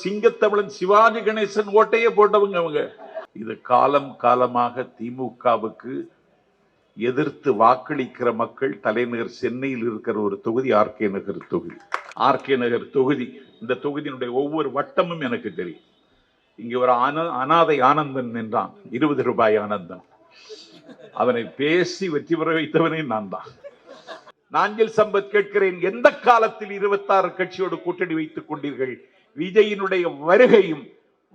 சிங்கத்தமிழன் சிவாஜி கணேசன் ஓட்டையே போட்டவங்க அவங்க. இது காலம் காலமாக திமுகவுக்கு எதிர்த்து வாக்களிக்கிற மக்கள் தலைநகர் சென்னையில் இருக்கிற ஒரு தொகுதி ஆர்கே நகர் தொகுதி. ஆர்கே நகர் தொகுதி, இந்த தொகுதியினுடைய ஒவ்வொரு வட்டமும் எனக்கு தெரியும். இங்க ஒரு அனாதை ஆனந்தன் நின்றான், 20 ரூபாய் ஆனந்தன். அவனை பேசி வெற்றி பெற வைத்தவனே நான் தான். நாஞ்சில் சம்பத் கேட்கிறேன், எந்த காலத்தில் 26 கட்சியோடு கூட்டணி வைத்துக் கொண்டீர்கள்? விஜயினுடைய வருகையும்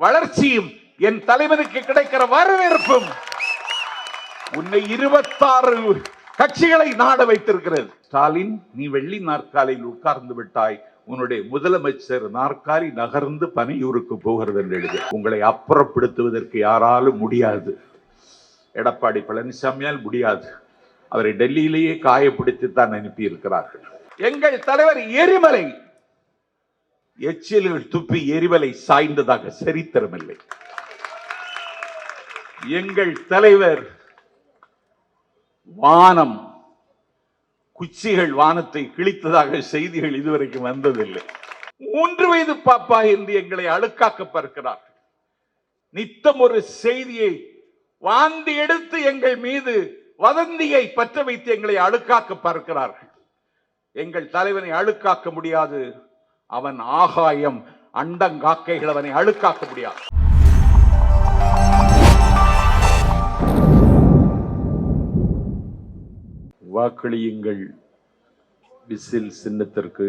வளர்ச்சியும் என் தலைவனுக்கு கிடைக்கிற வரவேற்பும் உன்னை 26 கட்சிகளை நாட வைத்திருக்கிறது. ஸ்டாலின், நீ வெள்ளி நாற்காலியில் உட்கார்ந்து விட்டாய், உன்னுடைய முதலமைச்சர் நாற்காலி நகர்ந்து பனையூருக்கு போகிறது என்று எழுதி. உங்களை அப்புறப்படுத்துவதற்கு யாராலும் முடியாது. எடப்பாடி பழனிசாமியால் முடியாது. அவரை டெல்லியிலேயே காயப்படுத்தி தான் அனுப்பி இருக்கிறார்கள். எங்கள் தலைவர் எரிமலை எச்சில் துப்பி எரிமலை சாய்ந்ததாக சரித்திரமில்லை. எங்கள் தலைவர் வானம் குச்சிகள் வானத்தை கிழித்ததாக செய்திகள் இதுவரைக்கும் வந்ததில்லை. 3 வயது பாப்பா என்று எங்களை அழுக்காக்க பார்க்கிறார்கள். நித்தம் ஒரு செய்தியை வாந்தி எடுத்து எங்கள் மீது வதந்தியை பற்ற வைத்து எங்களை அழுக்காக்க பார்க்கிறார்கள். எங்கள் தலைவனை அழுக்காக்க முடியாது. அவன் ஆகாயம், அண்டங்காக்கைகள் அவனை அழுக்காக்க முடியாது. வாக்களியுங்கள் விசில் சின்னத்திற்கு,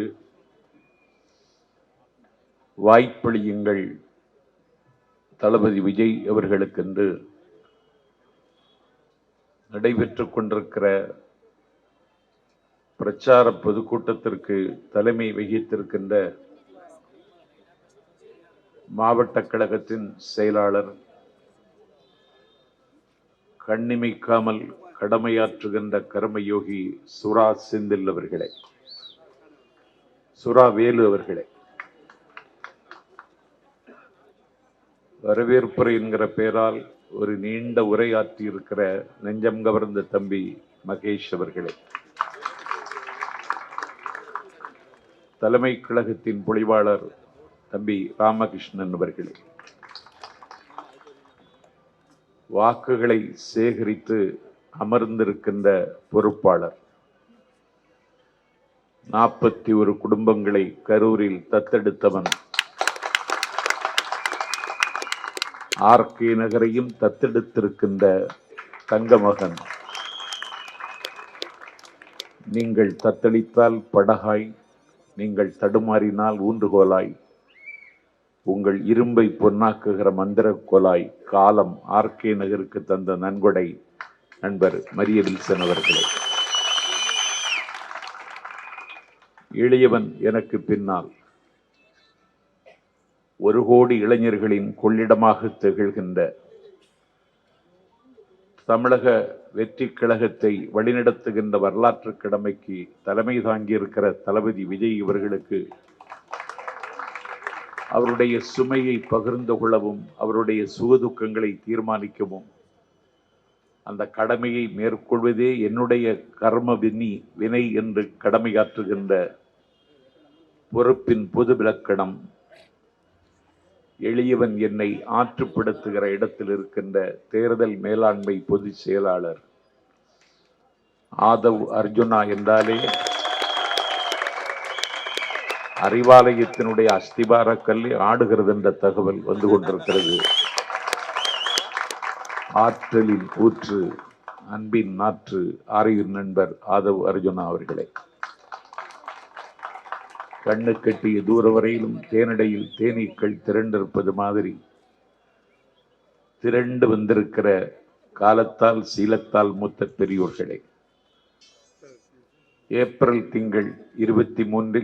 வாய்ப்பளியுங்கள் தளபதி விஜய் அவர்களுக்கென்று நடைபெற்றுக் கொண்டிருக்கிற பிரச்சார பொதுக்கூட்டத்திற்கு தலைமை வகித்திருக்கின்ற மாவட்ட கழகத்தின் செயலாளர், கண்ணிமைக்காமல் கடமையாற்றுகின்ற கர்மயோகி சுரா செந்தில் அவர்களே, சுரா வேலு அவர்களே, வரவேற்புரை என்கிற பெயரால் ஒரு நீண்ட உரையாற்றி இருக்கிற நெஞ்சம் கவர்ந்த தம்பி மகேஷ் அவர்களே, தலைமை கழகத்தின் பொழிவாளர் தம்பி ராமகிருஷ்ணன் அவர்களே, வாக்குகளை சேகரித்து அமர்ந்திருக்கின்ற பொறுப்பாளர், 41 குடும்பங்களை கரூரில் தத்தெடுத்தவன், ஆர்கே நகரையும் தத்தெடுத்திருக்கின்ற தங்கமகன், நீங்கள் தத்தளித்தால் படகாய், நீங்கள் தடுமாறினால் ஊன்றுகோலாய், உங்கள் இரும்பை பொன்னாக்குகிற மந்திர கோலாய் காலம் ஆர்கே நகருக்கு தந்த நன்கொடை நண்பர் மரிய வில்சன் அவர்களே, எளியவன் எனக்கு பின்னால் 1 கோடி இளைஞர்களின் கொள்ளிடமாக திகழ்கின்ற தமிழக வெற்றி கழகத்தை வழிநடத்துகின்ற வரலாற்று கடமைக்கு தலைமை தாங்கியிருக்கிற தளபதி விஜய் இவர்களுக்கு அவருடைய சுமையை பகிர்ந்து கொள்ளவும், அவருடைய சுகதுக்கங்களை தீர்மானிக்கவும், அந்த கடமையை மேற்கொள்வதே என்னுடைய கர்ம வினை என்று கடமையாற்றுகின்ற பொறுப்பின் பொது விலக்கணம், எளியவன் என்னை ஆற்றுப்படுத்துகிற இடத்தில் இருக்கின்ற தேர்தல் மேலாண்மை பொதுச் செயலாளர் ஆதவ் அர்ஜுனா என்றாலே அறிவாலயத்தினுடைய அஸ்திபார கல்லி ஆடுகிறது என்ற தகவல் வந்து கொண்டிருக்கிறது. ஆற்றலின் ஊற்று, அன்பின் நாற்று, ஆரியின் நண்பர் ஆதவ் அர்ஜுனா அவர்களே, கண்ணு கட்டிய தூர வரையிலும் தேனடையில் தேனீக்கள் திரண்டிருப்பது மாதிரி திரண்டு வந்திருக்கிற காலத்தால் சீலத்தால் மூத்த பெரியோர்களே, ஏப்ரல் திங்கள் 23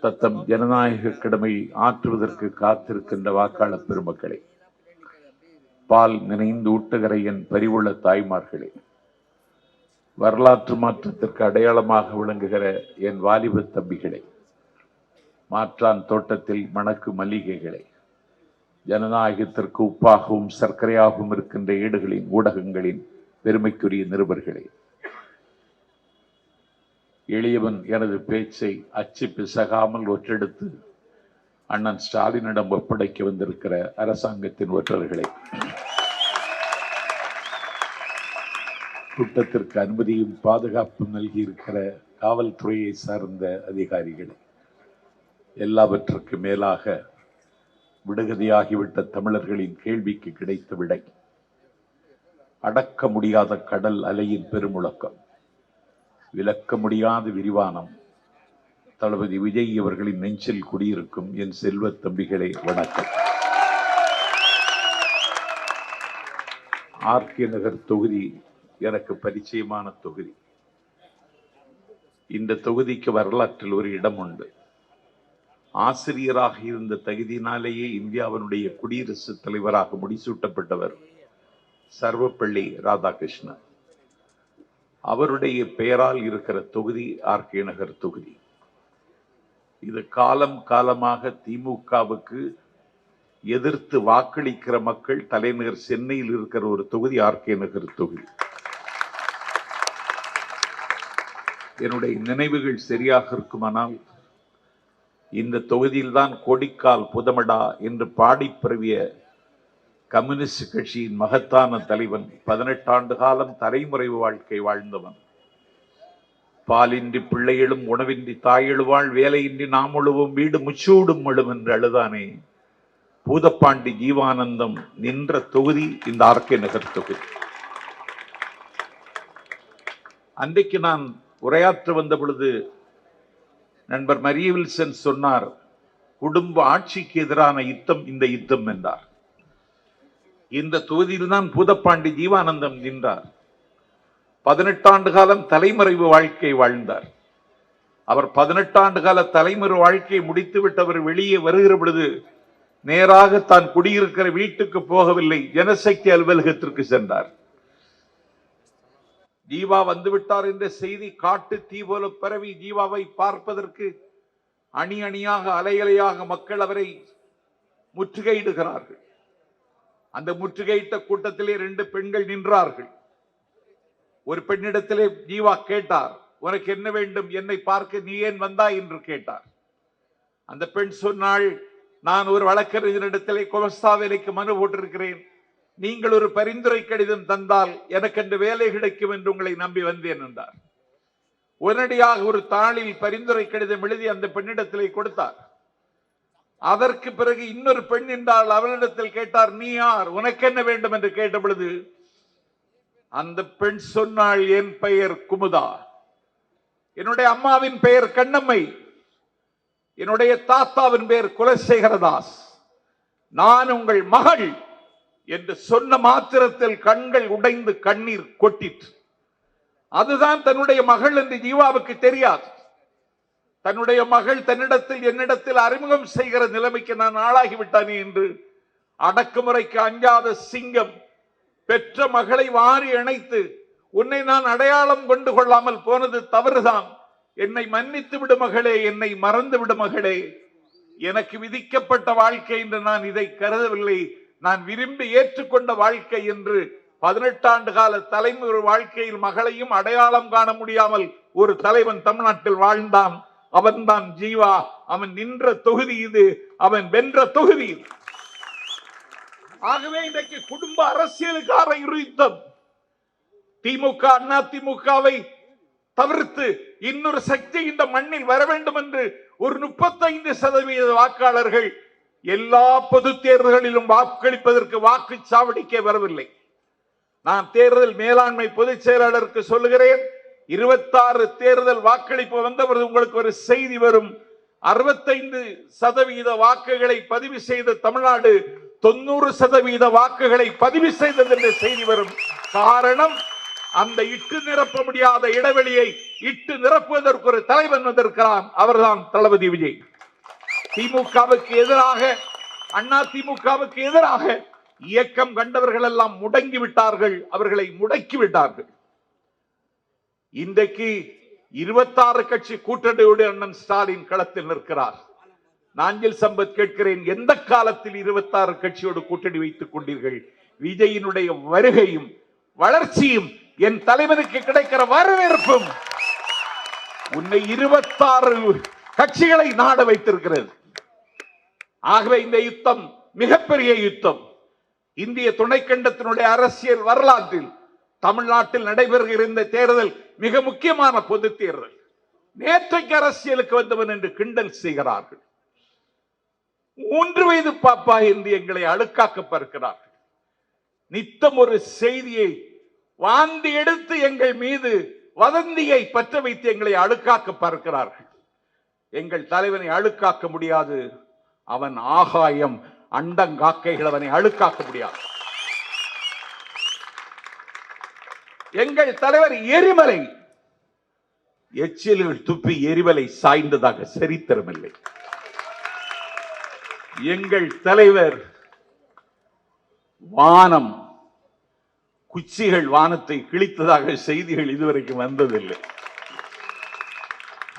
தத்தம் ஜனநாயக கடமையை ஆற்றுவதற்கு காத்திருக்கின்ற வாக்காளர் பெருமக்களே, பால் நினைந்து ஊட்டுகிற என் பரிவுள்ள தாய்மார்களே, வரலாற்று மாற்றத்திற்கு அடையாளமாக விளங்குகிற என் வாலிப தம்பிகளே, மாற்றான் தோட்டத்தில் மணக்கு மல்லிகைகளே, ஜனநாயகத்திற்கு உப்பாகவும் சர்க்கரையாகவும் இருக்கின்ற ஏடுகளின் ஊடகங்களின் பெருமைக்குரிய நிருபர்களே, எளியவன் எனது பேச்சை அச்சு பிசகாமல் ஒற்றெடுத்து அண்ணன் ஸ்டாலினிடம் ஒப்படைக்க வந்திருக்கிற அரசாங்கத்தின் ஒற்றர்களை, கூட்டத்திற்கு அனுமதியும் பாதுகாப்பும் நல்கியிருக்கிற காவல்துறையை சார்ந்த அதிகாரிகளை, எல்லாவற்றுக்கு மேலாக விடுகதையாகிவிட்ட தமிழர்களின் கேள்விக்கு கிடைத்த விடை, அடக்க முடியாத கடல் அலையின் பெருமுழக்கம், விளக்க முடியாத விரிவானம், தளபதி விஜய் அவர்களின் நெஞ்சில் குடியிருக்கும் என் செல்வ தம்பிகளே வணக்கம். ஆர்கே நகர் தொகுதி எனக்கு பரிச்சயமான தொகுதி. இந்த தொகுதிக்கு வரலாற்றில் ஒரு இடம் உண்டு. ஆசிரியராக இருந்த தகுதியினாலேயே இந்தியாவினுடைய குடியரசுத் தலைவராக முடிசூட்டப்பட்டவர் சர்வப்பள்ளி ராதாகிருஷ்ணன். அவருடைய பெயரால் இருக்கிற தொகுதி ஆர்கே நகர் தொகுதி. இது காலம் காலமாக திமுகவுக்கு எதிர்த்து வாக்களிக்கிற மக்கள் தலைநகர் சென்னையில் இருக்கிற ஒரு தொகுதி ஆர்கே நகர் தொகுதி. என்னுடைய நினைவுகள் சரியாக இருக்குமானால் இந்த தொகுதியில்தான் கொடிக்கால் புதமடா என்று பாடி பரவிய கம்யூனிஸ்ட் கட்சியின் மகத்தான தலைவன், 18 ஆண்டு காலம் தலைமுறை வாழ்க்கை வாழ்ந்தவன், பாலின்றி பிள்ளைகளும் உணவின்றி தாயெழுவாள், வேலையின்றி நாம் உழுவும் வீடு முச்சூடும் எழும் என்று அழுதானே பூதப்பாண்டி ஜீவானந்தம் நின்ற தொகுதி இந்த ஆர்கே நகர் தொகுதி. அன்றைக்கு நான் உரையாற்ற வந்த பொழுது நண்பர் மரிய வில்சன் சொன்னார், குடும்ப ஆட்சிக்கு எதிரான யுத்தம் இந்த யுத்தம் என்றார். இந்த தொகுதியில் தான் பூதப்பாண்டி ஜீவானந்தம் நின்றார். 18 ஆண்டு காலம் தலைமறைவு வாழ்க்கை வாழ்ந்தார். அவர் 18 ஆண்டு கால தலைமறைவு வாழ்க்கையை முடித்துவிட்டவர் வெளியே வருகிற பொழுது நேராக தான் குடியிருக்கிற வீட்டுக்கு போகவில்லை, ஜனசக்தி அலுவலகத்திற்கு சென்றார். ஜீவா வந்துவிட்டார் என்ற செய்தி காட்டு தீ போல பரவி ஜீவாவை பார்ப்பதற்கு அணி அணியாக அலையலையாக மக்கள் அவரை முற்றுகையிடுகிறார்கள். அந்த முற்றுகையிட்ட கூட்டத்திலே 2 பெண்கள் நின்றார்கள். ஒரு பெண்ணிடத்திலே ஜீவா கேட்டார், உனக்கு என்ன வேண்டும், என்னை பார்க்க நீ ஏன் வந்தாய் என்று கேட்டார். அந்த பெண் சொன்னாள், நான் ஒரு வழக்கறிஞரிடத்திலே குமஸ்தா வேலைக்கு மனு போட்டிருக்கிறேன், நீங்கள் ஒரு பரிந்துரை கடிதம் தந்தால் எனக்கு அந்த வேலை கிடைக்கும் என்று உங்களை நம்பி வந்தேன் என்றார். உடனடியாக ஒரு தாளில் பரிந்துரை கடிதம் எழுதி அந்த பெண்ணிடத்திலே கொடுத்தார். அதற்கு பிறகு இன்னொரு பெண் என்றால் அவளிடத்தில் கேட்டார், நீ யார், உனக்கு என்ன வேண்டும் என்று கேட்ட பொழுது அந்த பெண் சொன்னாள், என் பெயர் குமுதா, என்னுடைய அம்மாவின் பெயர் கண்ணம்மை, என்னுடைய தாத்தாவின் பெயர் குலசேகரதாஸ், நான் உங்கள் மகள் என்று சொன்ன மாத்திரத்தில் கண்கள் உடைந்து கண்ணீர் கொட்டிற்று. அதுதான் தன்னுடைய மகள் என்று ஜீவாவுக்கு தெரியாது. தன்னுடைய மகள் தன்னிடத்தில் என்னிடத்தில் அறிமுகம் செய்கிற நிலைமைக்கு நான் ஆளாகிவிட்டானே என்று அடக்குமுறைக்கு அஞ்சாத சிங்கம் பெற்ற மகளை வாரி அணைத்து, உன்னை நான் அடையாளம் கொண்டு கொள்ளாமல் போனது தவறுதான், என்னை மன்னித்து விடு மகளே, என்னை மறந்து விடு மகளே, எனக்கு விதிக்கப்பட்ட வாழ்க்கை என்று நான் இதை கருதவில்லை, நான் விரும்பி ஏற்றுக்கொண்ட வாழ்க்கை என்று 18 ஆண்டு கால தலைமுறை வாழ்க்கையில் மகளையும் அடையாளம் காண முடியாமல் ஒரு தலைவன் தமிழ்நாட்டில் வாழ்ந்தான். அவன்தான் ஜீவா. அவன் நின்ற தொகுதி இது, அவன் வென்ற தொகுதி. ஆகவே இன்றைக்கு குடும்ப அரசியலுக்கான யுத்தம். திமுக அண்ணா திமுகவை தவிர்த்து இன்னொரு சக்தி இந்த மண்ணில் வர வேண்டும் என்று ஒரு 35% வாக்காளர்கள் எல்லா பொது தேர்தல்களிலும் வாக்களிப்பதற்கு வாக்குச்சாவடிக்கே வரவில்லை. நான் தேர்தல் மேலாண்மை பொதுச் செயலாளருக்கு சொல்லுகிறேன், 26 தேர்தல் வாக்களிப்பு வந்தபோது உங்களுக்கு ஒரு செய்தி வரும். 65% வாக்குகளை பதிவு செய்த தமிழ்நாடு 90% வாக்குகளை பதிவு செய்தது என்ற செய்தி வரும். காரணம், அந்த இட்டு நிரப்ப முடியாத இடைவெளியை இட்டு நிரப்புவதற்கு ஒரு தலைவன் வந்திருக்கிறான், அவர்தான் தளபதி விஜய். திமுகவுக்கு எதிராக, அண்ணா திமுகவுக்கு எதிராக இயக்கம் கண்டவர்கள் எல்லாம் முடங்கி விட்டார்கள், அவர்களை முடக்கி விட்டார்கள். இன்றைக்கு 26 கட்சி கூட்டணியோடு அண்ணன் ஸ்டாலின் களத்தில் நிற்கிறார். நாஞ்சில் சம்பத் கேட்கிறேன், எந்த காலத்தில் 26 கட்சியோடு கூட்டணி வைத்துக் கொண்டீர்கள்? விஜயினுடைய வருகையும் வளர்ச்சியும் என் தலைவனுக்கு கிடைக்கிற வரவேற்பும் உன்னை 26 கட்சிகளை நாட வைத்திருக்கிறது. ஆகவே இந்த யுத்தம் மிகப்பெரிய யுத்தம். இந்திய துணைக்கண்டத்தினுடைய அரசியல் வரலாற்றில் தமிழ்நாட்டில் நடைபெறுகிற இந்த தேர்தல் மிக முக்கியமான பொது தேர்தல். நேற்றைக்கு அரசியலுக்கு வந்தவன் என்று கிண்டல் செய்கிறார்கள். 3 வயது பாப்பா என்று எங்களை அழுக்காக்க பார்க்கிறார்கள். நித்தம் ஒரு செய்தியை வாந்தி எடுத்து எங்கள் மீது வதந்தியை பற்ற வைத்து எங்களை அழுக்காக்க பார்க்கிறார்கள். எங்கள் தலைவனை அழுக்காக்க முடியாது. அவன் ஆகாயம், அண்டங்காக்கைகள் அவனை அழுக்காக்க முடியாது. எங்கள் தலைவர் எரிமலை, எச்சில்கள் துப்பி எரிமலை சாய்ந்ததாக சரித்திரமில்லை. எங்கள் தலைவர் வானம், குச்சிகள் வானத்தை கிழித்ததாக செய்திகள் இதுவரைக்கும் வந்ததில்லை.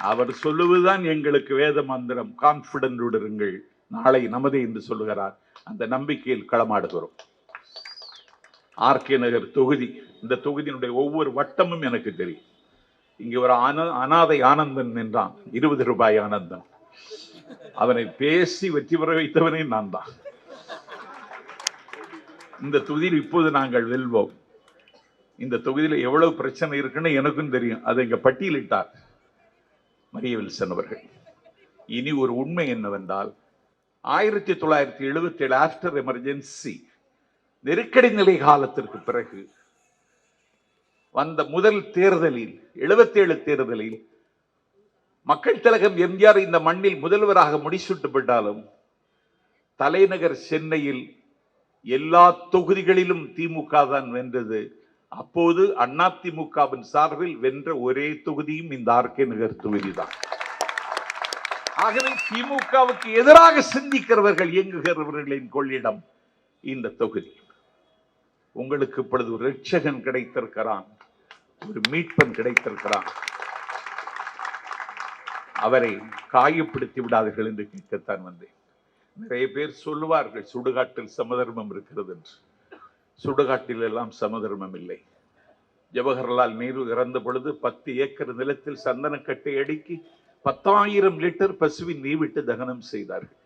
அவர் சொல்லுவதுதான் எங்களுக்கு வேத மந்திரம். கான்பிடன்ட் இருங்கள், நாளை நமதே என்று சொல்லுகிறார். அந்த நம்பிக்கையில் களமாடுகிறோம். ஆர்கே நகர் தொகுதி, இந்த தொகுதியினுடைய ஒவ்வொரு வட்டமும் எனக்கு தெரியும். இங்கே ஒரு அனாதை ஆனந்தன் என்றான், 20 ரூபாய் ஆனந்தன். அவனை பேசி வெற்றி பெற வைத்தவனே நான் தான். இந்த தொகுதியில் இப்போது நாங்கள் வெல்வோம். இந்த தொகுதியில் எவ்வளவு பிரச்சனை இருக்குன்னு எனக்கும் தெரியும். அதை இங்க பட்டியலிட்டார் மரிய வில்சன் அவர்கள். இனி ஒரு உண்மை என்னவென்றால், 1977 ஆஃப்டர் எமர்ஜென்சி நெருக்கடி நிலை காலத்திற்கு பிறகு வந்த முதல் தேர்தலில், 77 தேர்தலில் மக்கள் திலகம் எம்ஜிஆர் இந்த மண்ணில் முதல்வராக முடிசூட்டப்பட்டாலும் தலைநகர் சென்னையில் எல்லா தொகுதிகளிலும் திமுக தான் வென்றது. அப்போது அதிமுகவின் சார்பில் வென்ற ஒரே தொகுதியும் இந்த ஆர்கே நகர் தொகுதிதான். ஆகவே திமுகவுக்கு எதிராக சிந்திக்கிறவர்கள், இயங்குகிறவர்களின் கொள்ளிடம் இந்த தொகுதி. உங்களுக்கு இப்பொழுது ஒரு ரட்சகன் கிடைத்திருக்கிறான், ஒரு மீட்பன் கிடைத்திருக்கிறான். அவரை காயப்படுத்தி விடாதீர்கள் என்று கேட்கத்தான் வந்தேன். நிறைய பேர் சொல்லுவார்கள் சுடுகாட்டில் சமதர்மம் இருக்கிறது என்று. சுடுகாட்டில் எல்லாம் சமதர்மம் இல்லை. ஜவஹர்லால் நேரு இறந்த பொழுது 10 ஏக்கர் நிலத்தில் சந்தனக்கட்டை அடுக்கி 10,000 லிட்டர் பசுவின் நெய் விட்டு தகனம் செய்தார்கள்.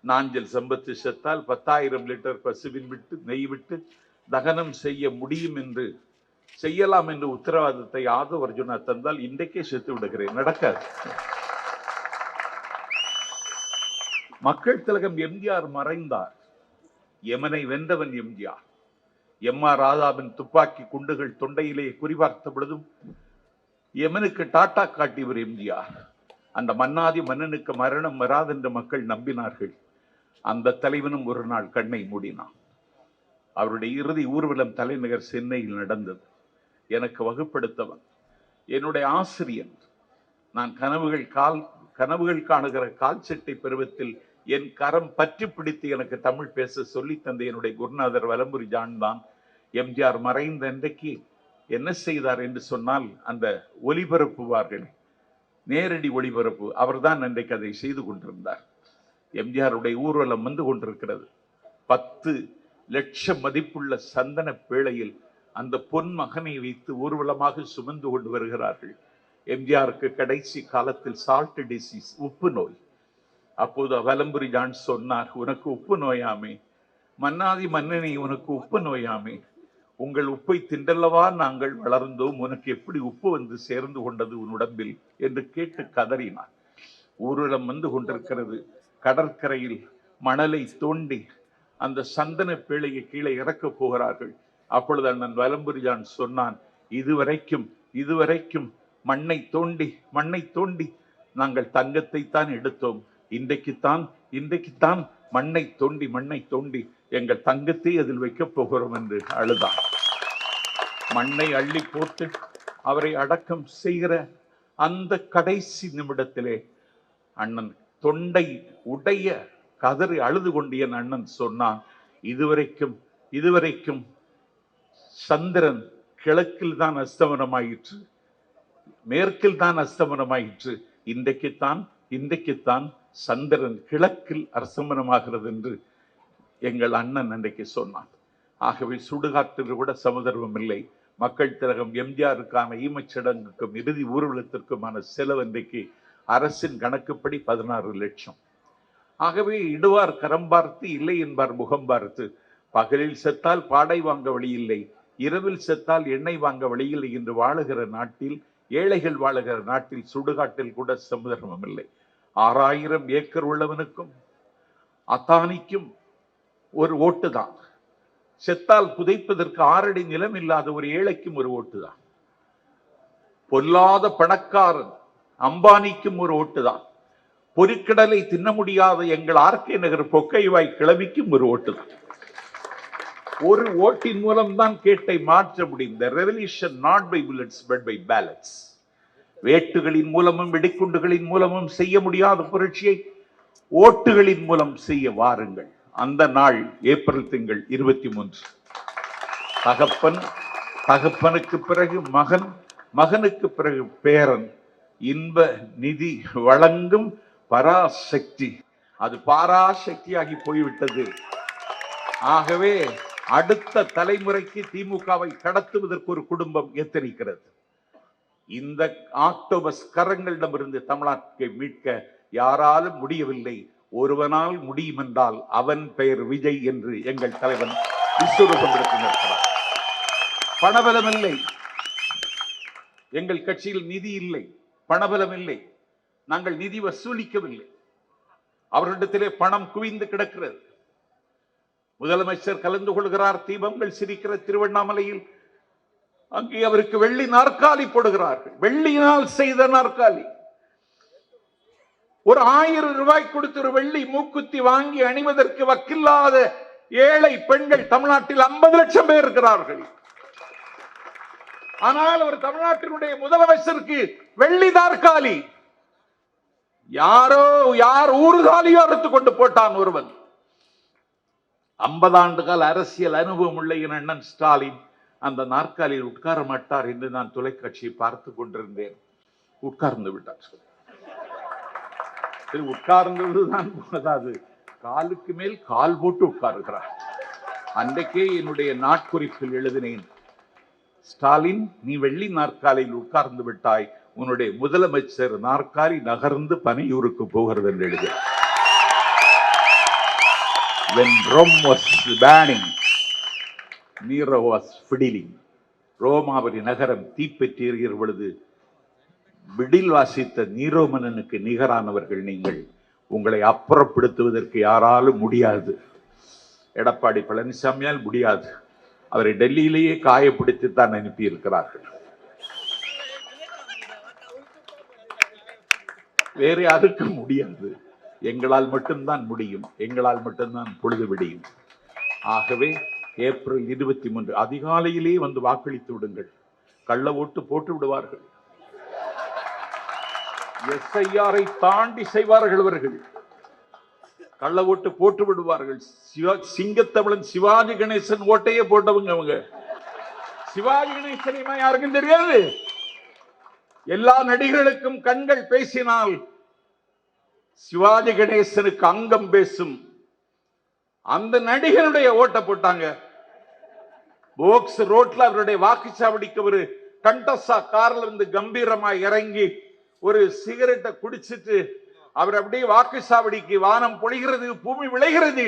நாஞ்சல் சம்பத்து செத்தால் 10,000 லிட்டர் பசுவின் விட்டு நெய் விட்டு தகனம் செய்ய முடியும் என்று, செய்யலாம் என்று உத்தரவாதத்தை ஆதவ் அர்ஜுனா தந்தால் இன்றைக்கே செத்து விடுகிறேன். நடக்காது. மக்கள் திலகம் எம்ஜிஆர் மறைந்தார். யமனை வென்றவன் எம்ஜிஆர். எம்.ஆர். ராதாவின் துப்பாக்கி குண்டுகள் தொண்டையிலே குறிபார்த்த பொழுதும் யமனுக்கு டாட்டா காட்டியவர் எம்ஜிஆர். அந்த மன்னாதி மன்னனுக்கு மரணம் வராதென்று மக்கள் நம்பினார்கள். அந்த தலைவனும் ஒரு நாள் கண்ணை மூடினான். அவருடைய இறுதி ஊர்வலம் தலைநகர் சென்னையில் நடந்தது. எனக்கு வகுப்படுத்தவன், என்னுடைய ஆசிரியன். நான் கனவுகள் காணுகிற கால் சட்டை பருவத்தில் என் கரம் பற்றி பிடித்து எனக்கு தமிழ் பேச சொல்லி தந்த என்னுடைய குருநாதர் வலம்புரி ஜான் தான். எம்ஜிஆர் மறைந்த அன்றைக்கு என்ன செய்தார் என்று சொன்னால், அந்த ஒலிபரப்புவார்கள், நேரடி ஒளிபரப்பு, அவர்தான் அன்றைக்கு அதை செய்து கொண்டிருந்தார். எம்ஜிஆருடைய ஊர்வலம் வந்து கொண்டிருக்கிறது. 10 லட்சம் மதிப்புள்ள சந்தன பேழையில் அந்த பொன் மகனை வைத்து ஊர்வலமாக சுமந்து கொண்டு வருகிறார்கள். எம்ஜிஆருக்கு கடைசி காலத்தில் சால்ட் டிசீஸ், உப்பு நோய். அப்போது வலம்புரி ஜான் சொன்னார், உனக்கு உப்பு நோயாமே, மன்னாதி மன்னனே உனக்கு உப்பு நோயாமே, உங்கள் உப்பை திண்டல்லவா நாங்கள் வளர்ந்தோம், உனக்கு எப்படி உப்பு வந்து சேர்ந்து கொண்டது உன் உடம்பில் என்று கேட்டு கதறினார். ஊர்வலம் வந்து கொண்டிருக்கிறது. கடற்கரையில் மணலை தோண்டி அந்த சந்தன பேழையை கீழே இறக்கப் போகிறார்கள். அப்பொழுது அண்ணன் வலம்புரி ஜான் சொன்னான், இதுவரைக்கும் மண்ணை தோண்டி நாங்கள் தங்கத்தை தான் எடுத்தோம். இன்றைக்குத்தான் மண்ணை தோண்டி எங்கள் தங்கத்தை அதில் வைக்கப் போகிறோம் என்று அழுதான். மண்ணை அள்ளி போட்டு அவரை அடக்கம் செய்கிற அந்த கடைசி நிமிடத்திலே அண்ணன் தொண்டை உடைய கதறி அழுது கொண்டிய அண்ணன் சொன்னான், இதுவரைக்கும் சந்திரன் கிழக்கில் தான் அஸ்தமனமாயிற்று, மேற்கில் தான் அஸ்தமனமாயிற்று, இன்றைக்குத்தான் சந்திரன் கிழக்கில் அஸ்தமனமாகிறது என்று எங்கள் அண்ணன் அன்றைக்கு சொன்னான். ஆகவே சுடுகாட்டில் கூட சமதர்மம் இல்லை. மக்கள் திலகம் எம்ஜிஆருக்கான ஈமச்சடங்குக்கும் இறுதி ஊர்வலத்திற்குமான செலவு இன்றைக்கு அரசின் கணக்குப்படி 16 லட்சம். ஆகவே இடுவார் கரம் பார்த்து இல்லை என்பார் முகம் பார்த்து. பகலில் செத்தால் பாடை வாங்க வழி இல்லை, இரவில் செத்தால் எண்ணெய் வாங்க வழி இல்லை என்று வாழுகிற நாட்டில், ஏழைகள் வாழுகிற நாட்டில் சுடுகாட்டில் கூட சமுதாயம் இல்லை. 6000 ஏக்கர் உள்ளவனுக்கும் அத்தானிக்கும் ஒரு ஓட்டு தான். செத்தால் புதைப்பதற்கு 6 அடி நிலம் இல்லாத ஒரு ஏழைக்கும் ஒரு ஓட்டு தான். பொல்லாத பணக்காரன் அம்பானிக்கும் ஒரு ஓட்டு தான். பொறிக்கடலை தின்ன முடியாத எங்கள் ஆர்கே நகர் பொக்கைவாய் கிளவிக்கும் ஒரு ஓட்டு தான். ஒரு ஓட்டின் மூலம் தான் கேட்டை மாற்ற முடியும். The revolution not by bullets but by ballots. வேட்டுகளின் மூலமும் வெடிக்குண்டுகளின் மூலமும் செய்ய முடியாத புரட்சியை ஓட்டுகளின் மூலம் செய்ய வாருங்கள். அந்த நாள் ஏப்ரல் திங்கள் 23. தகப்பன், தகப்பனுக்கு பிறகு மகன், மகனுக்கு பிறகு பேரன், இன்ப நிதி வழங்கும் பராசக்தி. அது பாராசக்தியாகி போய்விட்டது. ஆகவே அடுத்த தலைமுறைக்கு திமுகவை கடத்துவதற்கு ஒரு குடும்பம் எத்தனிக்கிறது. இந்த ஆக்டோபஸ் கரங்களிடமிருந்து தமிழ்நாட்டை மீட்க யாராலும் முடியவில்லை. ஒருவனால் முடியும் என்றால் அவன் பெயர் விஜய் என்று எங்கள் தலைவன் விஸ்வரூபம் எடுத்திருக்கிறார். பணபலம் இல்லை, எங்கள் கட்சியில் நிதி இல்லை, பணபலம் இல்லை, நாங்கள் நிதி வசூலிக்கவில்லை. அவர்களிடத்திலே பணம் குவிந்து கிடக்கிறது. முதலமைச்சர் கலந்து கொள்கிறார், தீபங்கள் சிரிக்கிற திருவண்ணாமலையில். அங்கே அவருக்கு வெள்ளி நாற்காலி போடுகிறார்கள். வெள்ளியினால் செய்த நாற்காலி. ஒரு 1000 ரூபாய் கொடுத்து ஒரு வெள்ளி மூக்குத்தி வாங்கி அணிவதற்கு வக்கில்லாத ஏழை பெண்கள் தமிழ்நாட்டில் 50 லட்சம் பேர் இருக்கிறார்கள். ஆனால் ஒரு தமிழ்நாட்டினுடைய முதலமைச்சருக்கு வெள்ளி நாற்காலி. யார் ஊறுகாலியோ அறுத்து கொண்டு போட்டான் ஒருவன். 50 ஆண்டு கால அரசியல் அனுபவம் உள்ள என் அண்ணன் ஸ்டாலின் அந்த நாற்காலியில் உட்கார மாட்டார் என்று நான் தொலைக்காட்சியை பார்த்து கொண்டிருந்தேன். உட்கார்ந்து விட்டார். உட்கார்ந்ததுதான் போதாது, காலுக்கு மேல் கால் போட்டு உட்காருகிறார். அன்றைக்கே என்னுடைய நாட்குறிப்பில் எழுதினேன், ஸ்டாலின் நீ வெள்ளி நாற்காலியில் உட்கார்ந்து விட்டாய், உன்னுடைய முதலமைச்சர் நாற்காலி நகர்ந்து பனையூருக்கு போகிறது என்று எழுதினார். When Rome was burning, Nero was fiddling. ரோமாவரி நகரம் தீப்பற்றி எரிகிற பொழுது விடில் வாசித்த நீரோ மன்னனுக்கு நிகரானவர்கள் நீங்கள். உங்களை அப்புறப்படுத்துவதற்கு யாராலும் முடியாது. எடப்பாடி பழனிசாமியால் முடியாது. அவரை டெல்லியிலேயே காயப்படுத்தித்தான் அனுப்பி இருக்கிறார்கள். வேற யாருக்கும் முடியாது. எங்களால் மட்டும்தான் முடியும். எங்களால் மட்டும்தான் பொழுது விடியும். ஆகவே ஏப்ரல் 23 அதிகாலையிலே வந்து வாக்களித்து விடுங்கள். கள்ள ஓட்டு போட்டு விடுவார்கள். எஸ்ஐஆரை தாண்டி செய்வார்கள் அவர்கள். கள்ள ஓட்டு போட்டு விடுவார்கள். சிங்கத்தமிழன் சிவாஜி கணேசன் ஓட்டையே போட்டவங்க அவங்க. சிவாஜி கணேசன் யாருக்கும் தெரியாது. எல்லா நடிகர்களுக்கும் கண்கள் பேசினால் சிவாஜி கணேசனுக்கு அங்கம் பேசும். அந்த நடிகனுடைய ஓட்ட போட்டாங்க. போக்ஸ் ரோட்ல அவருடைய வாக்குச்சாவடிக்கு ஒரு கண்டசா கார்ல இருந்து கம்பீரமா இறங்கி ஒரு சிகரெட்டை குடிச்சிட்டு அவர் அப்படியே வாக்குச்சாவடிக்கு, வானம் பொழிகிறது, பூமி விளைகிறது,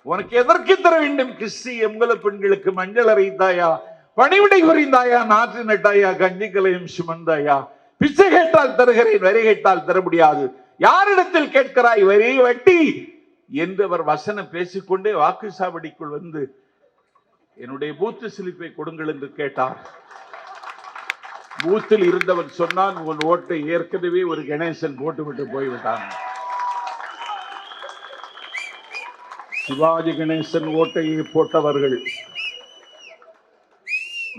உனக்கு எதற்கு தர வேண்டும் கிறிஸ்தி எம்கல பெண்களுக்கு மஞ்சள் அறைந்தாயா, பணிவிடை புரிந்தாயா, நாற்று நட்டாயா, கஞ்சி கலையும் சுமந்தாயா, பிச்சை கேட்டால் தருகிறேன், வரி கேட்டால் தர முடியாது, யாரிடத்தில் கேட்கிறாய் வரி வட்டி என்று அவர் வசனம் பேசிக்கொண்டே வாக்குச்சாவடிக்குள் வந்து என்னுடைய பூத்து சிலிப்பை கொடுங்கள் என்று கேட்டார். பூத்தில் இருந்தவன் சொன்னான், உன் ஓட்டை ஏற்கனவே ஒரு கணேசன் போட்டுவிட்டு போய்விட்டான். சிவாஜி கணேசன் ஓட்டையை போட்டவர்கள்.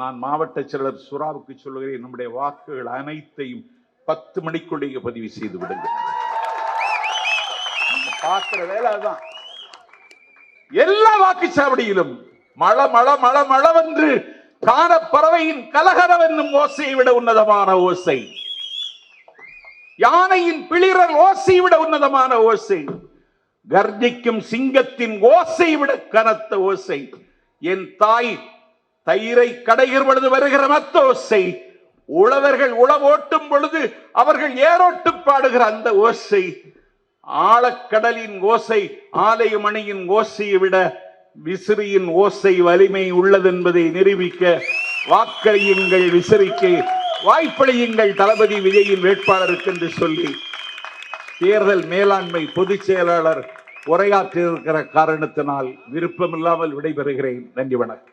நான் மாவட்ட செயலர் சுறாவுக்கு சொல்லுகிறேன், நம்முடைய வாக்குகள் அனைத்தையும் 10 மணிக்குள்ளேயே பதிவு செய்து விடுங்கள். பார்க்கிற வேலை அதுதான். எல்லா வாக்குச்சாவடியிலும் மழ மழ மழ மழவென்று காண பறவையின் கலகரம் என்னும் ஓசையை விட உன்னதமான ஓசை, யானையின் பிளிரல் ஓசையை விட உன்னதமான ஓசை, கர்ஜிக்கும் சிங்கத்தின் ஓசையை விட கனத்த ஓசை, என் தாய் தயிரை கடைகிற பொழுது வருகிற மத்த ஓசை, உழவர்கள் உழவோட்டும் பொழுது அவர்கள் ஏரோட்டு பாடுகிற அந்த ஓசை, ஆழக்கடலின் ஓசை ஆலயமணியின் ஓசையை விட விசிறியின் ஓசை வலிமை உள்ளதென்பதை நிரூபிக்க வாக்களியுங்கள் விசிறிக்கு, வாய்ப்பளியுங்கள் தளபதி விஜயின் வேட்பாளருக்கு என்று சொல்லி தேர்தல் மேலாண்மை பொதுச் செயலாளர் உரையாற்றியிருக்கிற காரணத்தினால் விருப்பமில்லாமல் விடைபெறுகிறேன். நன்றி, வணக்கம்.